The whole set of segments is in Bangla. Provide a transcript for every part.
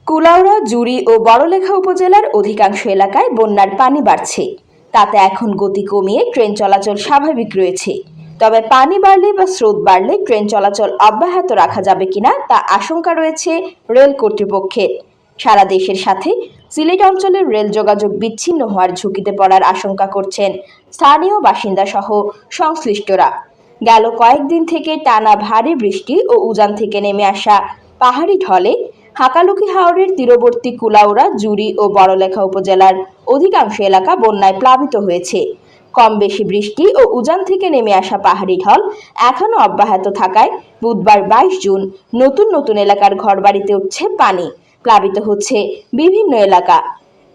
কুলাউড়া, জুড়ি ও বড়লেখা উপজেলার অধিকাংশ এলাকায় বন্যার পানি বাড়ছে। তাতে এখন গতি কমিয়ে ট্রেন চলাচল স্বাভাবিক রয়েছে। তবে পানি বাড়লে বা স্রোত বাড়লে ট্রেন চলাচল অব্যাহত রাখা যাবে কিনা তা আশঙ্কা রয়েছে রেল কর্তৃপক্ষের। সারা দেশের সাথে সিলেট অঞ্চলের রেল যোগাযোগ বিচ্ছিন্ন হওয়ার ঝুঁকিতে পড়ার আশঙ্কা করছেন স্থানীয় বাসিন্দা সহ সংশ্লিষ্টরা। গেল কয়েকদিন থেকে টানা ভারী বৃষ্টি ও উজান থেকে নেমে আসা পাহাড়ি ঢলে হাকালুকি হাওরের তীরবর্তী কুলাউড়া, জুড়ি ও বড়লেখা উপজেলার অধিকাংশ এলাকা বন্যায় প্লাবিত হয়েছে। কম বেশি বৃষ্টি ও উজান থেকে নেমে আসা পাহাড়ি ঢল এখনো অব্যাহত থাকায় বুধবার 22 জুন নতুন নতুন এলাকার ঘরবাড়িতে উঠছে পানি, প্লাবিত হচ্ছে বিভিন্ন এলাকা।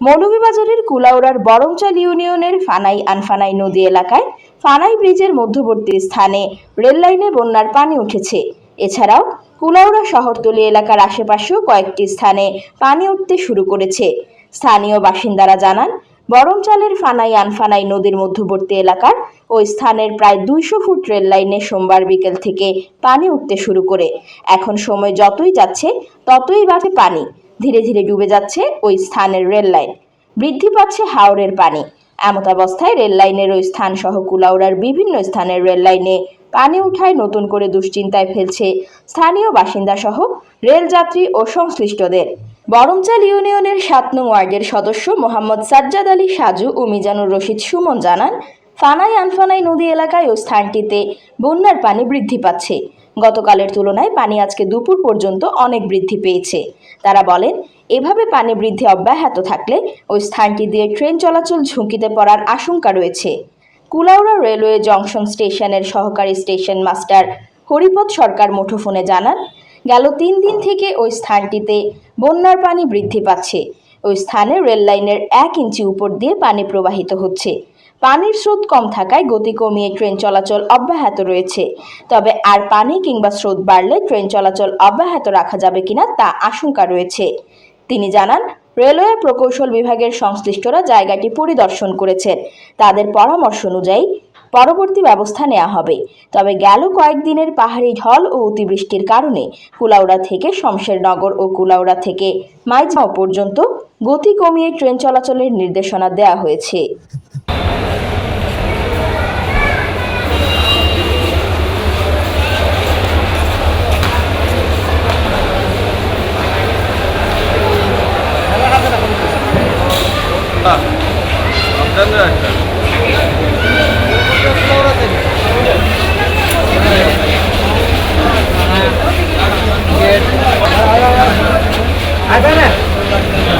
মৌলভীবাজারের কুলাউড়ার বরমচাল ইউনিয়নের ফানাই আনফানাই নদী এলাকায় ফানাই ব্রিজের মধ্যবর্তী স্থানে রেল লাইনে বন্যার পানি উঠেছে। এছাড়াও কুলাউড়া শহরতলি এলাকার আশেপাশেও কয়েকটি স্থানে পানি উঠতে শুরু করেছে। স্থানীয় বাসিন্দারা জানান, বরমচালের ফানাই আনফানাই নদীর মধ্যবর্তী এলাকার ওই স্থানের প্রায় 200 ফুট রেল লাইনে সোমবার বিকেল থেকে পানি উঠতে শুরু করে। এখন সময় যতই যাচ্ছে ততই বাড়ছে পানি, ধীরে ধীরে ডুবে যাচ্ছে ওই স্থানের রেল লাইন, বৃদ্ধি পাচ্ছে হাওরের পানি। এমতাবস্থায় রেল লাইনের ওই স্থান সহ কুলাউড়ার বিভিন্ন স্থানের রেল লাইনে পানি উঠায় নতুন করে দুশ্চিন্তায় ফেলছে স্থানীয় বাসিন্দা সহ রেলযাত্রী ও সংশ্লিষ্টদের। বরমচাল ইউনিয়নের 7 নং ওয়ার্ডের সদস্য মোহাম্মদ সাজ্জাদ আলী সাজু ও মিজানুর রশিদ সুমন জানান, ফানাই আনফানাই নদী এলাকায় ও স্থানটিতে বন্যার পানি বৃদ্ধি পাচ্ছে। গতকালের তুলনায় পানি আজকে দুপুর পর্যন্ত অনেক বৃদ্ধি পেয়েছে। তারা বলেন, এভাবে পানি বৃদ্ধি অব্যাহত থাকলে ওই স্থানটি দিয়ে ট্রেন চলাচল ঝুঁকিতে পড়ার আশঙ্কা রয়েছে। কুলাউড়া রেলওয়ে জংশন স্টেশনের সহকারী স্টেশন মাস্টার হরিপদ সরকার মুঠোফোনে জানান, গেল 3 দিন থেকে ওই স্থানটিতে বন্যার পানি বৃদ্ধি পাচ্ছে। ওই স্থানে রেল লাইনের 1 ইঞ্চি উপর দিয়ে পানি প্রবাহিত হচ্ছে। পানির স্রোত কম থাকায় গতি কমিয়ে ট্রেন চলাচল অব্যাহত রয়েছে। তবে আর পানি কিংবা স্রোত বাড়লে ট্রেন চলাচল অব্যাহত রাখা যাবে কিনা তা আশঙ্কা রয়েছে। তিনি জানান, রেলওয়ে প্রকৌশল বিভাগের সংশ্লিষ্টরা জায়গাটি পরিদর্শন করেছেন। তাদের পরামর্শ অনুযায়ী পরবর্তী ব্যবস্থা নেওয়া হবে। তবে গেল কয়েকদিনের পাহাড়ি ঢল ও অতিবৃষ্টির কারণে কুলাউড়া থেকে শমশেরনগর ও কুলাউড়া থেকে মাইজগাঁও পর্যন্ত গতি কমিয়ে ট্রেন চলাচলের নির্দেশনা দেওয়া হয়েছে। ada